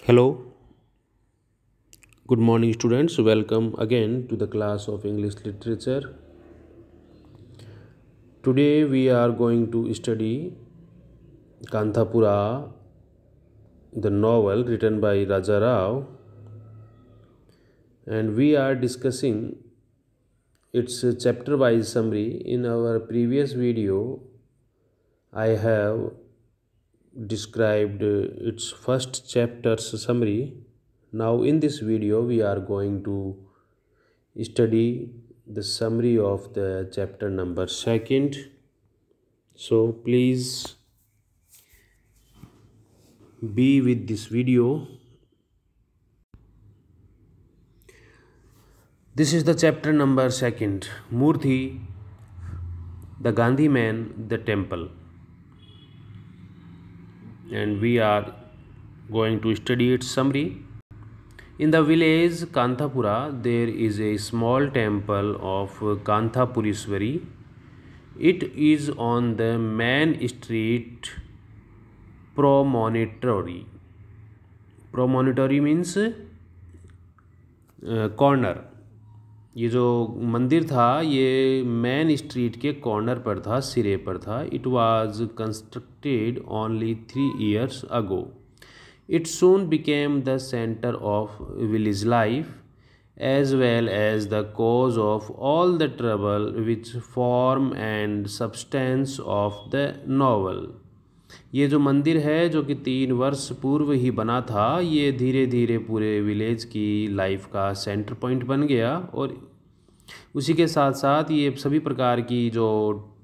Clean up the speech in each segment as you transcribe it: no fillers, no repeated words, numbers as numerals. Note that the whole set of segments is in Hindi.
Hello, good morning, students. Welcome again to the class of English Literature. Today we are going to study Kanthapura, the novel written by Raja Rao, and we are discussing its chapter wise summary. In our previous video, I have described its first chapter's summary. Now, in this video, we are going to study the summary of the chapter number second. So please be with this video. This is the chapter number second, Murthy, the Gandhi man, the temple, and we are going to study its summary. In the village Kanthapura, there is a small temple of Kanthapuriswari. It is on the main street Promontory. Promontory means corner. ये जो मंदिर था ये मेन स्ट्रीट के कॉर्नर पर था, सिरे पर था. It was constructed only 3 years ago. It soon became the center of village life as well as the cause of all the trouble which form and substance of the novel. ये जो मंदिर है जो कि 3 वर्ष पूर्व ही बना था, ये धीरे धीरे पूरे विलेज की लाइफ का सेंटर पॉइंट बन गया और उसी के साथ साथ ये सभी प्रकार की जो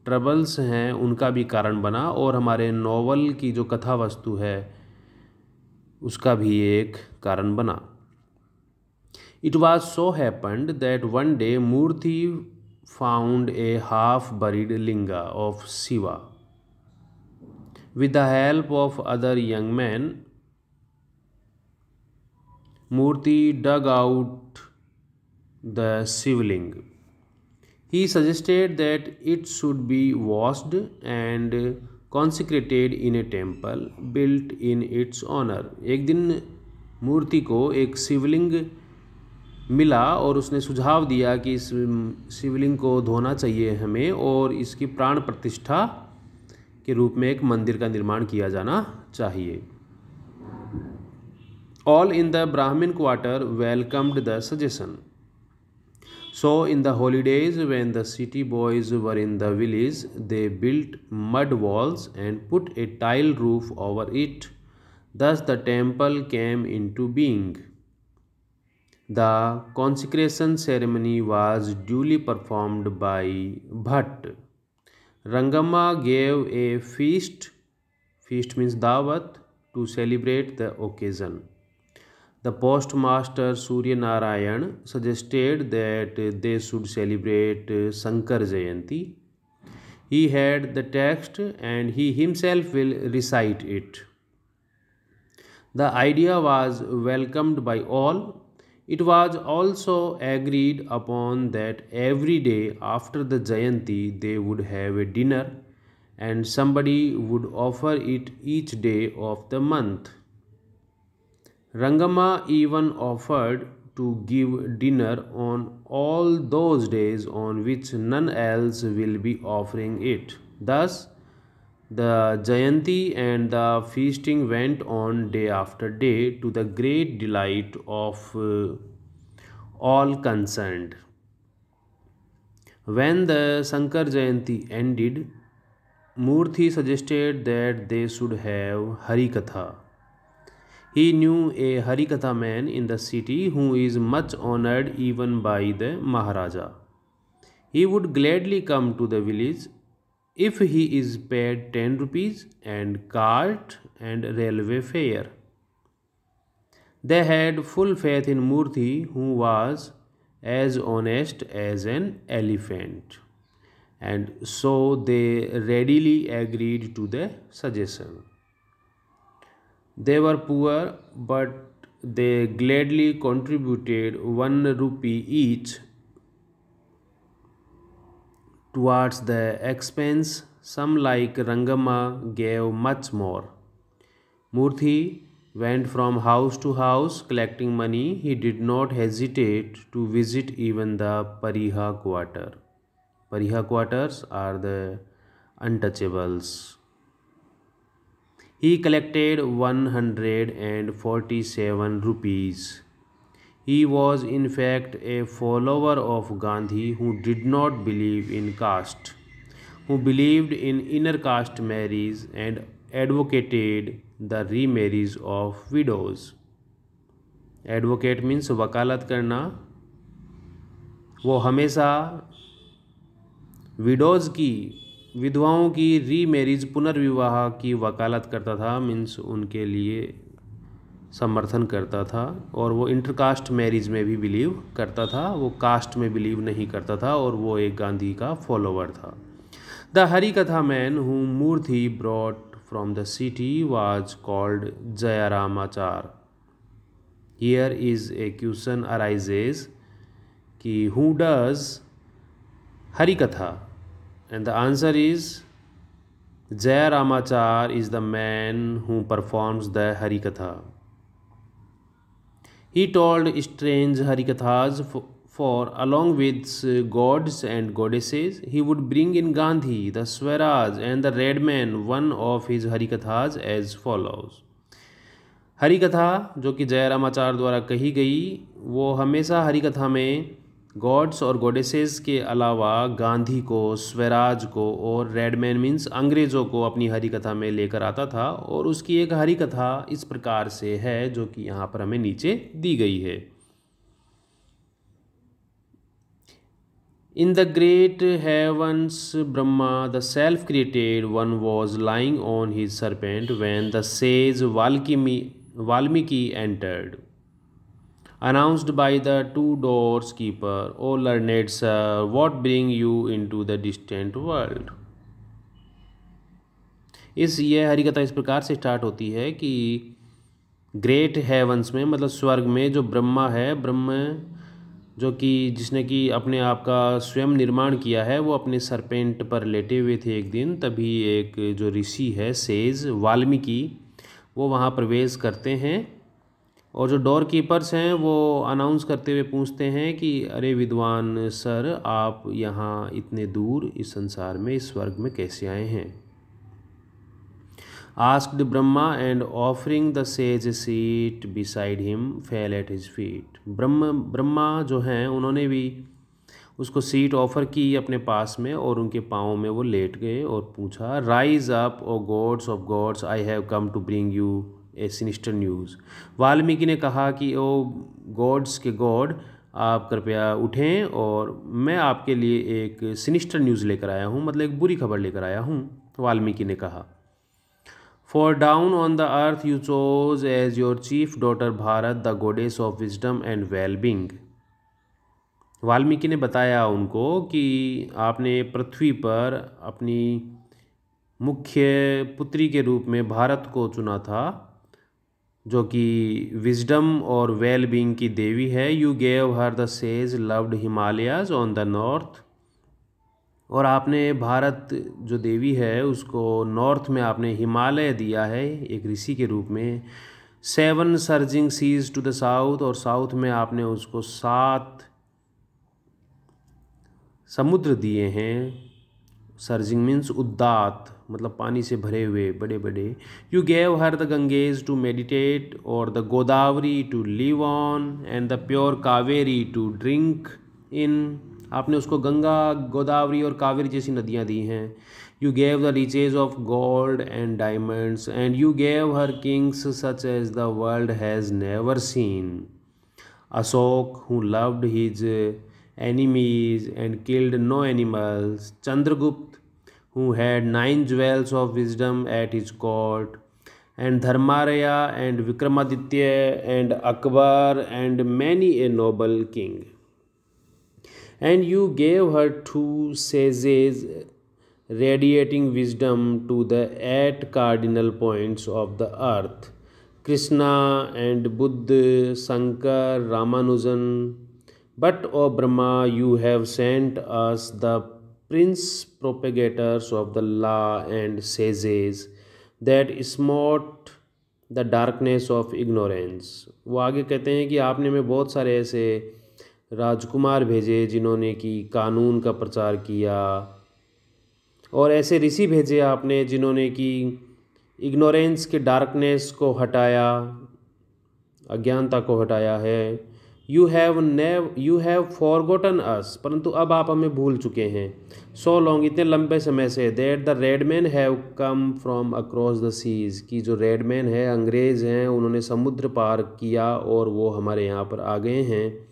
ट्रबल्स हैं उनका भी कारण बना और हमारे नॉवल की जो कथा वस्तु है उसका भी एक कारण बना. It was so happened that one day Murthy found a half buried linga of Shiva. With the help of other young men, Murthy dug out the shivling. He suggested that it should be washed and consecrated in a temple built in its honor. एक दिन मूर्ति को एक शिवलिंग मिला और उसने सुझाव दिया कि इस शिवलिंग को धोना चाहिए हमें और इसकी प्राण प्रतिष्ठा के रूप में एक मंदिर का निर्माण किया जाना चाहिए. All in the Brahmin quarter welcomed the suggestion. So in the holidays when the city boys were in the village, they built mud walls and put a tile roof over it. Thus the temple came into being. The consecration ceremony was duly performed by Bhatt. Rangamma gave a feast means dawat, to celebrate the occasion. The postmaster Surya Narayan suggested that they should celebrate Shankar Jayanti. He had the text and he himself will recite it. The idea was welcomed by all. It was also agreed upon that every day after the Jayanti they would have a dinner and somebody would offer it each day of the month. Rangamma even offered to give dinner on all those days on which none else will be offering it. Thus, the Jayanti and the feasting went on day after day to the great delight of all concerned. When the Shankar Jayanti ended, Murthy suggested that they should have Harikatha. He knew a Harikatha man in the city who is much honored even by the Maharaja. He would gladly come to the village if he is paid 10 rupees and cart and railway fare. They had full faith in Murthy, who was as honest as an elephant, and so they readily agreed to the suggestion. They were poor, but they gladly contributed 1 rupee each towards the expense. Some, like Rangamma, gave much more. Murthy went from house to house collecting money. He did not hesitate to visit even the Pariha quarter. Pariha quarters are the untouchables. He collected 147 rupees. He was in fact a follower of Gandhi who did not believe in caste, who believed in inner caste marriage and advocated the remarriage of widows. Advocate means वकालत करना. वो हमेशा विडोज़ की, विधवाओं की रीमैरिज, पुनर्विवाह की वकालत करता था. मीन्स उनके लिए समर्थन करता था. और वो इंटरकास्ट मैरिज में भी बिलीव करता था, वो कास्ट में बिलीव नहीं करता था. और वो एक गांधी का फॉलोवर था. The Harikatha man whom Murthy brought from the city was called Jayaramachar. Here is a question arises कि who does Harikatha? And the answer is Jayaramachar is the man who performs the Harikatha. He told strange Harikathas for along with gods and goddesses, he would bring in Gandhi, the Swaraj and the Red Man. One of his Harikathas as follows. हरिकथा जो कि जयरामाचार्य द्वारा कही गई, वो हमेशा हरिकथा में गॉड्स और गॉडेसेस के अलावा गांधी को, स्वराज को और रेडमैन मीन्स अंग्रेज़ों को अपनी हरिकथा में लेकर आता था. और उसकी एक हरिकथा इस प्रकार से है जो कि यहाँ पर हमें नीचे दी गई है. In the great heavens, Brahma, the self-created one, was lying on his serpent when the sage Valmiki entered, announced by the two doors keeper, "O learned sir, what bring you into the distant world?" यह हरिकथा इस प्रकार से स्टार्ट होती है कि ग्रेट हेवंस में, मतलब स्वर्ग में, जो ब्रह्मा है, ब्रह्म जो कि जिसने कि अपने आप का स्वयं निर्माण किया है, वो अपने सरपेंट पर लेटे हुए थे एक दिन. तभी एक जो ऋषि है सेज वाल्मीकि, वो वहाँ प्रवेश करते हैं. और जो डोर कीपर्स हैं वो अनाउंस करते हुए पूछते हैं कि अरे विद्वान सर, आप यहाँ इतने दूर इस संसार में, इस स्वर्ग में कैसे आए हैं. Asked Brahma, and offering the sage a seat beside him, fell at his feet. Brahma जो हैं उन्होंने भी उसको सीट ऑफ़र की अपने पास में और उनके पाँव में वो लेट गए और पूछा, rise up O gods of gods, I have come to bring you a sinister news. Valmiki ने कहा कि ओ गॉड्स के गॉड, आप कृपया उठें और मैं आपके लिए एक सिनिस्टर न्यूज़ लेकर आया हूँ, मतलब एक बुरी खबर लेकर आया हूँ. वाल्मीकि ने कहा, For down on the earth you chose as your chief daughter Bharat, the goddess of wisdom and well-being. Valmiki ने बताया उनको कि आपने पृथ्वी पर अपनी मुख्य पुत्री के रूप में भारत को चुना था, जो कि विजडम और वेल बीइंग की देवी है. You gave her the sage loved Himalayas on the north. और आपने भारत जो देवी है उसको नॉर्थ में आपने हिमालय दिया है एक ऋषि के रूप में. 7 surging seas to the south, और साउथ में आपने उसको 7 समुद्र दिए हैं. सर्जिंग मीन्स उद्दात, मतलब पानी से भरे हुए बड़े बड़े. You gave her the Ganges to meditate और the Godavari to live on and the pure Kaveri to drink in. आपने उसको गंगा, गोदावरी और कावेरी जैसी नदियाँ दी हैं. You gave the riches of gold and diamonds and you gave her kings such as the world has never seen. Ashok who loved his enemies and killed no animals. Chandragupta who had 9 jewels of wisdom at his court, and Dharmaraya and Vikramaditya and Akbar and many a noble king. And you gave her 2 sages radiating wisdom to the 8 cardinal points of the earth, Krishna and Buddha, Shankar, Ramanujan. But, O Brahma, you have sent us the prince propagators of the law and sages that smote the darkness of ignorance. वो आगे कहते हैं कि आपने में बहुत सारे ऐसे राजकुमार भेजे जिन्होंने कि कानून का प्रचार किया, और ऐसे ऋषि भेजे आपने जिन्होंने कि इग्नोरेंस के डार्कनेस को हटाया, अज्ञानता को हटाया है। यू हैव फॉरगॉटन अस, परंतु अब आप हमें भूल चुके हैं। सो लॉन्ग, इतने लंबे समय से, that the red man have come from across the seas, कि जो रेड मैन है, अंग्रेज़ हैं, उन्होंने समुद्र पार किया और वो हमारे यहाँ पर आ गए हैं।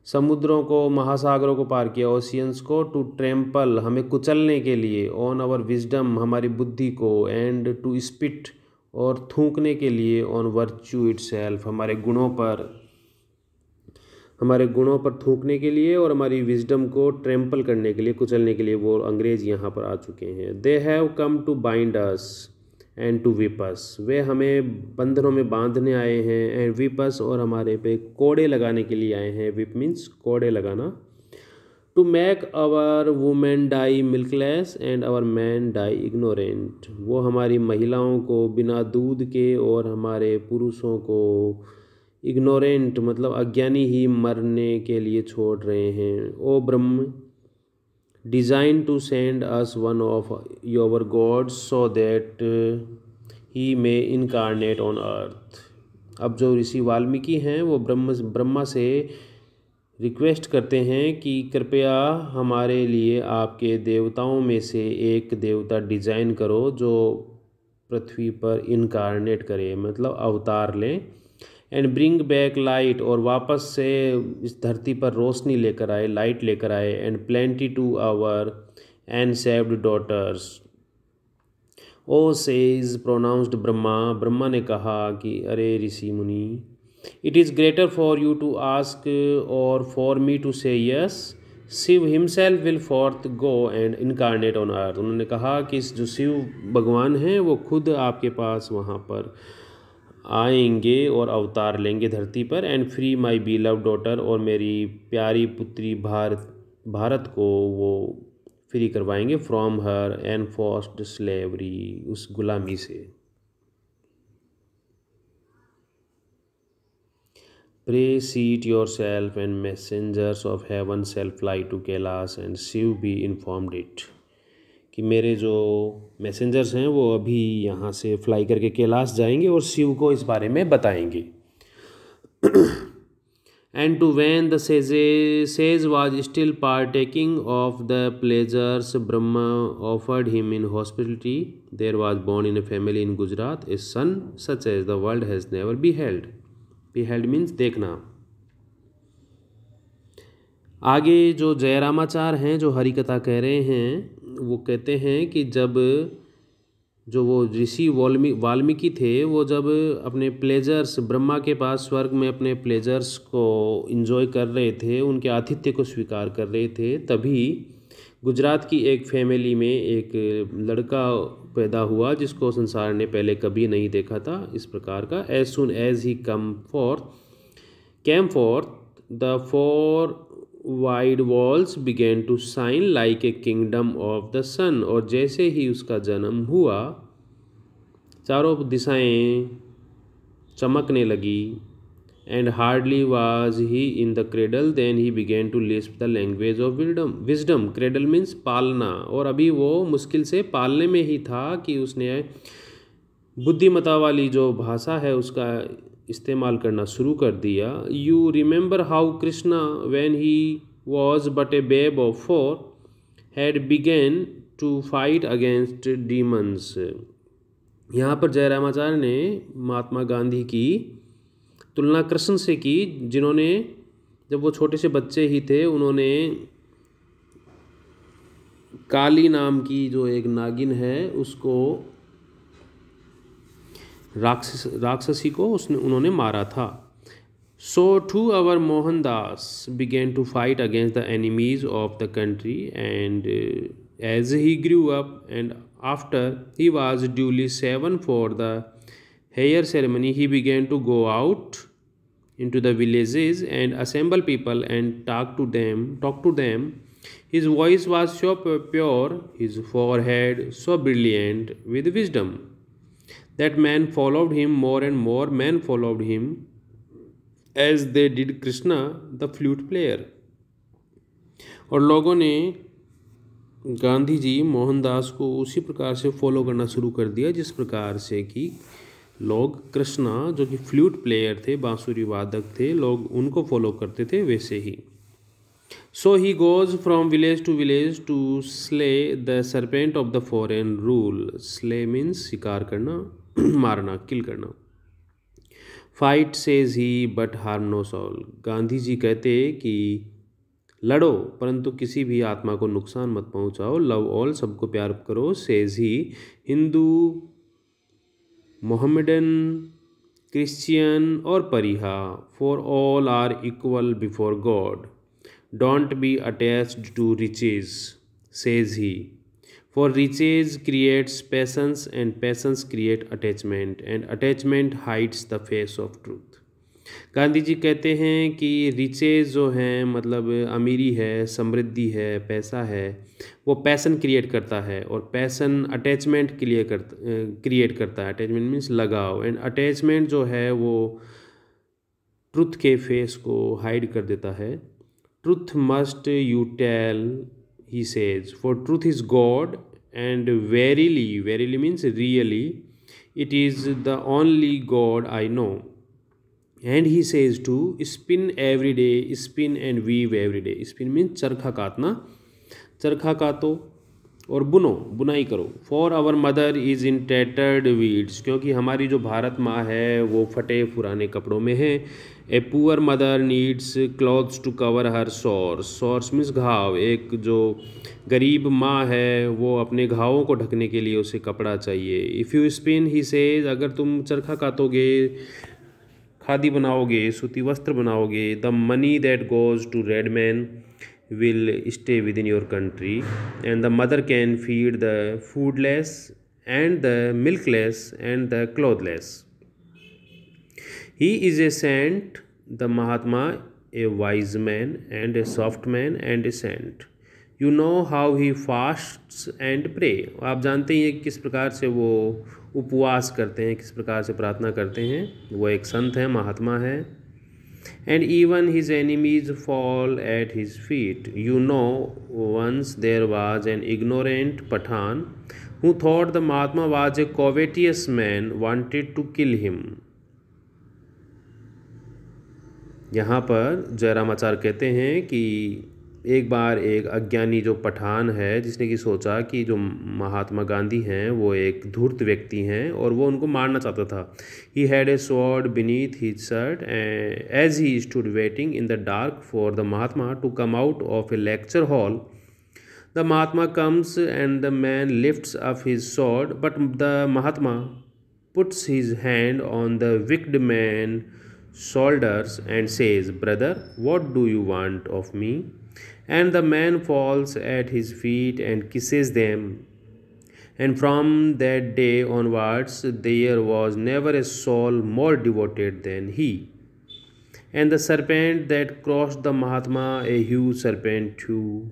समुद्रों को, महासागरों को पार किया, ओशियंस को, टू ट्रैम्पल, हमें कुचलने के लिए, ऑन आवर विजडम, हमारी बुद्धि को, एंड टू स्पिट, और थूकने के लिए, ऑन वर्च्यू इटसेल्फ, हमारे गुणों पर थूकने के लिए, और हमारी विजडम को ट्रैम्पल करने के लिए, कुचलने के लिए वो अंग्रेज़ यहाँ पर आ चुके हैं। They have come to bind us and to whip us, वे हमें बंधनों में बांधने आए हैं, एंड विप अस, और हमारे पे कोड़े लगाने के लिए आए हैं। विप मीन्स कोड़े लगाना। To make our women die milkless and our men die ignorant, वो हमारी महिलाओं को बिना दूध के और हमारे पुरुषों को इग्नोरेंट मतलब अज्ञानी ही मरने के लिए छोड़ रहे हैं। O Brahma, deign to send us one of your gods so that he may incarnate on earth. अब जो ऋषि वाल्मीकि हैं वो ब्रह्मा से रिक्वेस्ट करते हैं कि कृपया हमारे लिए आपके देवताओं में से एक देवता डिज़ाइन करो जो पृथ्वी पर इनकारनेट करे, मतलब अवतार लें, एंड ब्रिंग बैक लाइट, और वापस से इस धरती पर रोशनी लेकर आए, लाइट लेकर आए, and plenty to our unsaved daughters. O sage pronounced Brahma, Brahma ने कहा कि अरे ऋषि मुनि, it is greater for you to ask और for me to say yes, Shiva himself will forth go and incarnate on earth. उन्होंने कहा कि जो शिव भगवान हैं वो खुद आपके पास वहाँ पर आएंगे और अवतार लेंगे धरती पर, and free my beloved daughter, और मेरी प्यारी पुत्री भारत को वो फ्री करवाएंगे फ्रॉम हर एनफोर्स्ड स्लेवरी, उस गुलामी से। Pray seat yourself and messengers of heaven sail fly to Kailash and Shiva be informed it, कि मेरे जो मैसेंजर्स हैं वो अभी यहाँ से फ्लाई करके कैलाश जाएंगे और शिव को इस बारे में बताएंगे। And to when the sage was still partaking of the pleasures Brahma offered him in hospitality, there was born in a family in Gujarat a son such as the world has never beheld, beheld means देखना। आगे जो जयरामाचार हैं जो हरि कथा कह रहे हैं, वो कहते हैं कि जब जो वो ऋषि वाल्मीकि थे, वो जब अपने प्लेजर्स ब्रह्मा के पास स्वर्ग में अपने प्लेजर्स को इन्जॉय कर रहे थे, उनके आतिथ्य को स्वीकार कर रहे थे, तभी गुजरात की एक फैमिली में एक लड़का पैदा हुआ जिसको संसार ने पहले कभी नहीं देखा था इस प्रकार का। As soon as he came forth the four wide walls begin to shine like a kingdom of the sun, और जैसे ही उसका जन्म हुआ चारों दिशाएं चमकने लगी। And hardly was he in the cradle then he began to lisp the language of wisdom, cradle means पालना, और अभी वो मुश्किल से पालने में ही था कि उसने बुद्धिमता वाली जो भाषा है उसका इस्तेमाल करना शुरू कर दिया। You remember how Krishna when he was but a babe of 4 had begun to fight against demons. यहाँ पर जयरामाचार्य ने महात्मा गांधी की तुलना कृष्ण से की, जिन्होंने जब वो छोटे से बच्चे ही थे उन्होंने काली नाम की जो एक नागिन है उसको राक्षसी को उन्होंने मारा था। So to our Mohandas began to fight against the enemies of the country, and as he grew up and after he was duly 7 for the hair ceremony he began to go out into the villages and assemble people and talk to them. His voice was so pure, his forehead so brilliant with wisdom That man followed him, more and more men followed him, as they did Krishna, the flute player. और लोगों ने गांधी जी मोहनदास को उसी प्रकार से फॉलो करना शुरू कर दिया जिस प्रकार से कि लोग कृष्णा जो कि फ्लूट प्लेयर थे, बांसुरी वादक थे, लोग उनको फॉलो करते थे वैसे ही. So he goes from village to village to slay the serpent of the foreign rule. Slay means शिकार करना, मारना, किल करना. Fight says he but harm no soul. Gandhi ji कहते कि लड़ो परंतु किसी भी आत्मा को नुकसान मत पहुंचाओ. लव ऑल, सबको प्यार करो. Says he, Hindu, Mohammedan, Christian और pariah, for all are equal before God. Don't be attached to riches. Says he, for riches creates passions and passions create attachment and attachment hides the face of truth. Gandhi ji कहते हैं कि रिचेज जो हैं मतलब अमीरी है, समृद्धि है, पैसा है, वो पैसन क्रिएट करता है और पैसन अटैचमेंट क्रिएट करता है. अटैचमेंट मीन्स लगाव, एंड अटैचमेंट जो है वो ट्रुथ के फेस को हाइड कर देता है. Truth must you tell, he says, for truth is God and verily, verily means really, it is the only God I know. And he says to spin every day, spin and weave every day. Spin means चरखा काटना, चरखा काटो और बुनो, बुनाई करो. For our mother is in tattered weeds. क्योंकि हमारी जो भारत माँ है वो फटे पुराने कपड़ों में है. A poor mother needs clothes to cover her sores. Sores means घाव. एक जो गरीब माँ है वो अपने घावों को ढकने के लिए उसे कपड़ा चाहिए. If you spin, he says, अगर तुम चरखा काटोगे, खादी बनाओगे, सूती वस्त्र बनाओगे, the money that goes to red man will stay within your country and the mother can feed the foodless and the milkless and the clothless. He is a saint, the Mahatma a wise man and a soft man and a saint. You know how he fasts and pray. आप जानते हैं किस प्रकार से वो उपवास करते हैं, किस प्रकार से प्रार्थना करते हैं. वो एक संत है, महात्मा है. And even his enemies fall at his feet. You know once there was an ignorant Pathan who thought the Mahatma was a covetous man wanted to kill him. यहाँ पर जयरामाचार्य कहते हैं कि एक बार एक अज्ञानी जो पठान है जिसने कि सोचा कि जो महात्मा गांधी हैं वो एक धूर्त व्यक्ति हैं और वो उनको मारना चाहता था. He had a sword beneath his shirt as he stood waiting in the dark for the Mahatma to come out of a lecture hall. The Mahatma comes and the man lifts up his sword but the Mahatma puts his hand on the wicked man shoulders and says, brother, what do you want of me? And the man falls at his feet and kisses them. And from that day onwards there was never a soul more devoted than he. And the serpent that crossed the Mahatma, a huge serpent too.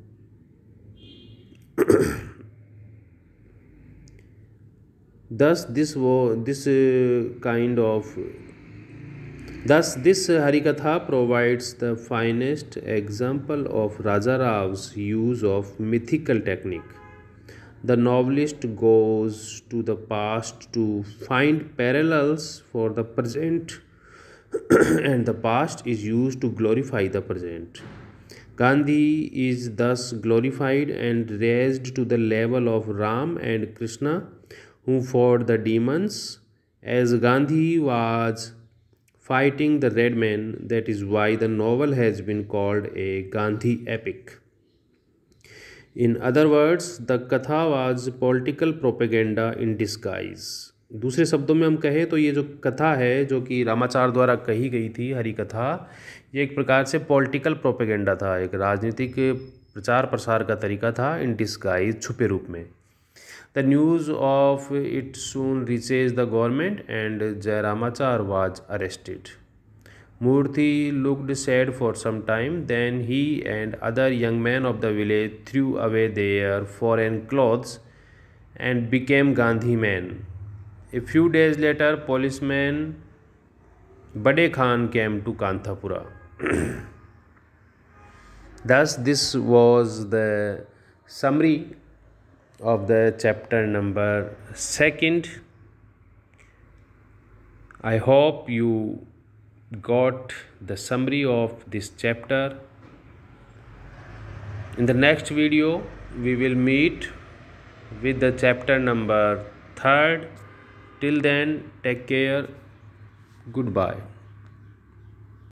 Thus this Harikatha provides the finest example of Raja Rav's use of mythical technique. The novelist goes to the past to find parallels for the present and the past is used to glorify the present. Gandhi is thus glorified and raised to the level of Ram and Krishna who fought the demons, as Gandhi was fighting the red man. That is why the novel has been called a Gandhi epic. In other words, the katha was political propaganda in disguise. दूसरे शब्दों में हम कहें तो ये जो कथा है जो कि रामाचार्य द्वारा कही गई थी, हरि कथा, ये एक प्रकार से पॉलिटिकल प्रोपेगेंडा था, एक राजनीतिक प्रचार प्रसार का तरीका था, इन डिस्गाइज, छुपे रूप में. The news of it soon reaches the government and Jairamachar was arrested. Murthy looked sad for some time. Then he and other young men of the village threw away their foreign clothes and became Gandhi men. A few days later, policeman Bade Khan came to Kanthapura. Thus, this was the summary of the chapter number 2. I hope you got the summary of this chapter. In the next video, we will meet with the chapter number 3. Till then, take care. Goodbye.